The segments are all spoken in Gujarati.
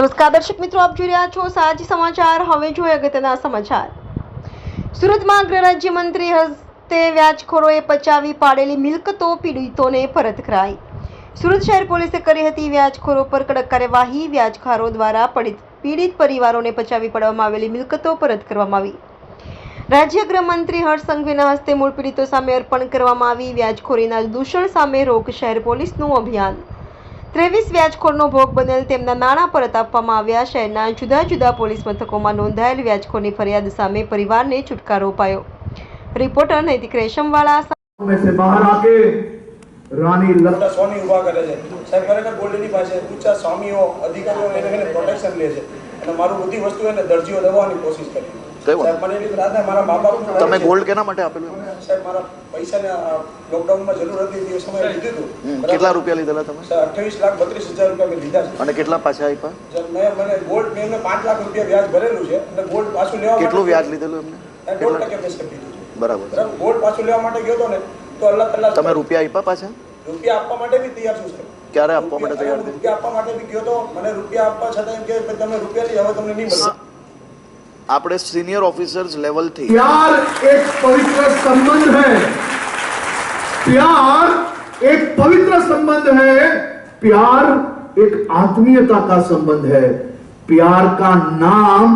નમસ્કાર દર્શક મિત્રો, આપ જોઈ રહ્યા છો સાચી સમાચાર। હવે જોઈએ અગત્યના સમાચાર। સુરતમાં ગૃહ રાજ્યમંત્રી હસ્તે વ્યાજખોરોએ પચાવી પાડેલી મિલકતો પીડિતોને પરત કરાઈ। સુરત શહેર પોલીસે કરી હતી વ્યાજખોરો પર કડક કાર્યવાહી। વ્યાજખોરો દ્વારા પીડિત પરિવારોને પચાવી પાડવામાં આવેલી મિલકતો પરત કરવામાં આવી। રાજ્ય ગૃહમંત્રી હર્ષ સંઘવીના હસ્તે મૂળ પીડિતો સામે અર્પણ કરવામાં આવી। વ્યાજખોરીના દૂષણ સામે રોક શહેર પોલીસનું અભિયાન। 23 વ્યાજખોરનો ભોગ બનેલ તેમના નાણાં પરત આપવામાં આવ્યા। શહેરના જુદા જુદા પોલીસ મથકોમાં નોંધાયેલ વ્યાજખોરની ફરિયાદ સામે પરિવારને છુટકારો અપાયો। રિપોર્ટર નૈતિક રેશમવાળા में से बाहर आके रानी મોટા સ્વામી ઉભા કરે છે સાહેબ। ખરેખર ગોલ્ડની પાસે ઊંચા સ્વામીઓ અધિકારીઓ એને પ્રોટેક્શન લે છે અને મારું બધી વસ્તુ એને દરજીઓ દબાવવાની કોશિશ કરી સાહેબ। મને એટલી રાત મારા મા બાપ તમે ગોલ્ડ કેના માટે આપેલું સાહેબ? મારા પૈસાને લોકડાઉનમાં જરૂર હતી તે સમયે લીધું હતું। કેટલા રૂપિયા લીધેલા તમે? 28,32,000 રૂપિયા મેં લીધા છે। અને કેટલા પાછા આપ્યા? મને ગોલ્ડ મેં 5 લાખ રૂપિયા વ્યાજ ભરેલું છે અને ગોલ્ડ પાછું લેવા કેટલું વ્યાજ લીધેલું એમને? 1.5% બેસ્ટ લીધું છે। બરાબર। ગોલ્ડ પાછું લેવા માટે ગયો હતો ને તો અલ્લાહ તઆલા તમે રૂપિયા આપ્યા પાછા? રૂપિયા આપવા માટે બી તૈયાર છું સાહેબ। ક્યારે આપવા માટે તૈયાર? રૂપિયા આપવા માટે બી ગયો તો મને રૂપિયા આપવા છતાં એમ કે તમે રૂપિયા લઈ હવે તમને નહીં મળે। આપણે સિનિયર ઓફિસર્સ લેવલ થી प्यार एक पवित्र संबंध है। प्यार एक पवित्र संबंध है। प्यार एक आत्मीयता का संबंध है। प्यार का नाम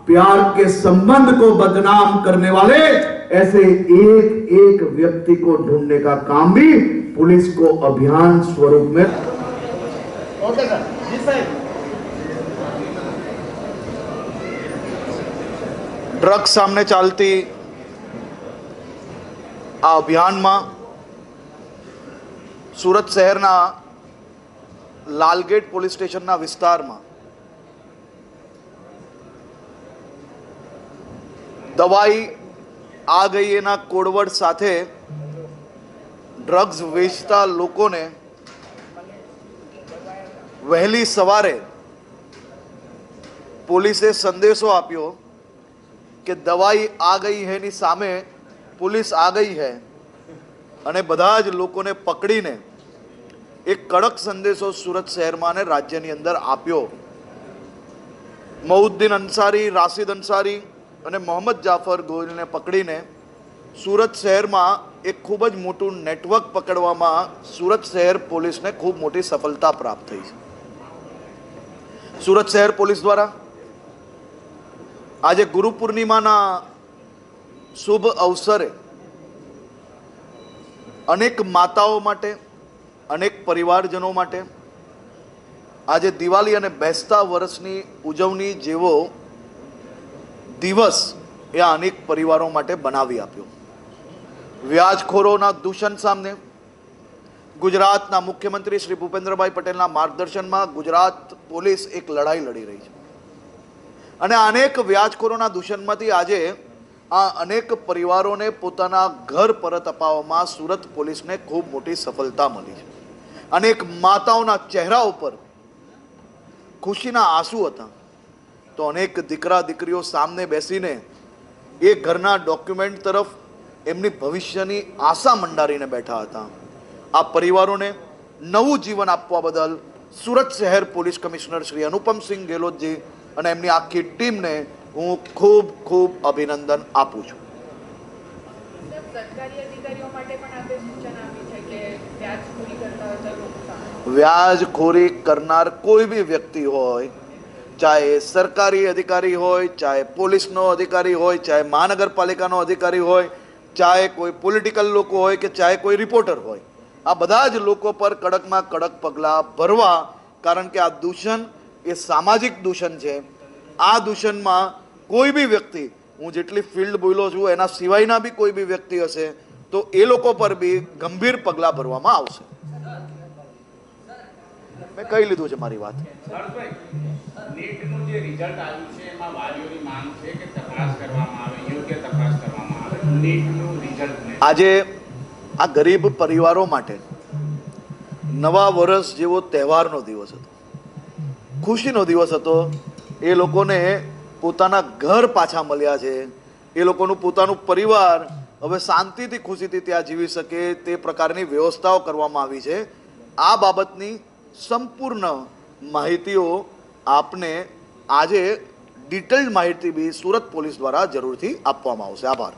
प्यार के संबंध को बदनाम करने वाले ऐसे एक एक व्यक्ति को ढूंढने का काम भी पुलिस को अभियान स्वरूप में ડ્રગ્સ સામે ચાલતી આ અભિયાનમાં સુરત શહેરના લાલગેટ પોલીસ સ્ટેશનના વિસ્તારમાં દવાઈ આ ગઈ એના કોડવર્ડ સાથે ડ્રગ્સ વેચતા લોકોને વહેલી સવારે પોલીસે સંદેશો આપ્યો કે દવાઈ આ ગઈ હૈ ની સામે પોલીસ આ ગઈ હૈ અને બધા જ લોકોને પકડીને એક કડક સંદેશો સુરત શહેરમાં અને રાજ્યની અંદર આપ્યો। મઉદ્દીન અંસારી, રાશિદ અંસારી અને મોહમ્મદ જાફર ગોયલને પકડીને સુરત શહેરમાં એક ખૂબ જ મોટું નેટવર્ક પકડવામાં સુરત શહેર પોલીસને ખૂબ મોટી સફળતા પ્રાપ્ત થઈ છે। સુરત શહેર પોલીસ દ્વારા આજે ગુરુ પૂર્ણિમાના શુભ અવસરે અનેક માતાઓ માટે, અનેક પરિવારજનો માટે આજે દિવાળી અને બેસતા વર્ષની ઉજવણી જેવો દિવસ એ અનેક પરિવારો માટે બનાવી આપ્યો। વ્યાજખોરોના દૂષણ સામે ગુજરાતના મુખ્યમંત્રી શ્રી ભૂપેન્દ્રભાઈ પટેલના માર્ગદર્શનમાં ગુજરાત પોલીસ એક લડાઈ લડી રહી છે અને અનેક વ્યાજખોરોના દૂષણમાંથી આજે આ અનેક પરિવારોને પોતાના ઘર પરત અપાવવામાં સુરત પોલીસને ખૂબ મોટી સફળતા મળી છે। અનેક માતાઓના ચહેરા ઉપર ખુશીના આંસુ હતા તો અનેક દીકરા દીકરીઓ સામે બેસીને એ ઘરના ડોક્યુમેન્ટ તરફ એમની ભવિષ્યની આશા મંડારીને બેઠા હતા। આ પરિવારોને નવું જીવન આપવા બદલ સુરત શહેર પોલીસ કમિશનર શ્રી અનુપમસિંહ ગેહલોતજી અને એમની આખી ટીમને હું ખૂબ ખૂબ અભિનંદન આપું છું। વ્યાજખોરી કરનાર કોઈ બી વ્યક્તિ હોય, ચાહે સરકારી અધિકારી હોય, ચાહે પોલીસનો અધિકારી હોય, ચાહે મહાનગરપાલિકાનો અધિકારી હોય, ચાહે કોઈ પોલિટિકલ લોકો હોય કે ચાહે કોઈ રિપોર્ટર હોય, આ બધા જ લોકો પર કડકમાં કડક પગલાં ભરવા। કારણ કે આ દૂષણ એ સામાજિક દૂષણ છે। આ દૂષણમાં કોઈ બી વ્યક્તિ, હું જેટલી ફિલ્ડ બોલ્યો છું એના સિવાયના બી કોઈ બી વ્યક્તિ હશે તો એ લોકો પર બી ગંભીર પગલાં ભરવામાં આવશે। મેં કહી લીધું છે મારી વાત। આજે આ ગરીબ પરિવારો માટે નવા વર્ષ જેવો તહેવારનો દિવસ હતો, ખુશીનો દિવસ હતો। એ લોકોને પોતાના ઘર પાછા મળ્યા છે। એ લોકોનું પોતાનું પરિવાર હવે શાંતિથી ખુશીથી ત્યાં જીવી શકે તે પ્રકારની વ્યવસ્થાઓ કરવામાં આવી છે। આ બાબતની સંપૂર્ણ માહિતીઓ આપને આજે ડિટેલ્ડ માહિતી બી સુરત પોલીસ દ્વારા જરૂરથી આપવામાં આવશે. આભાર.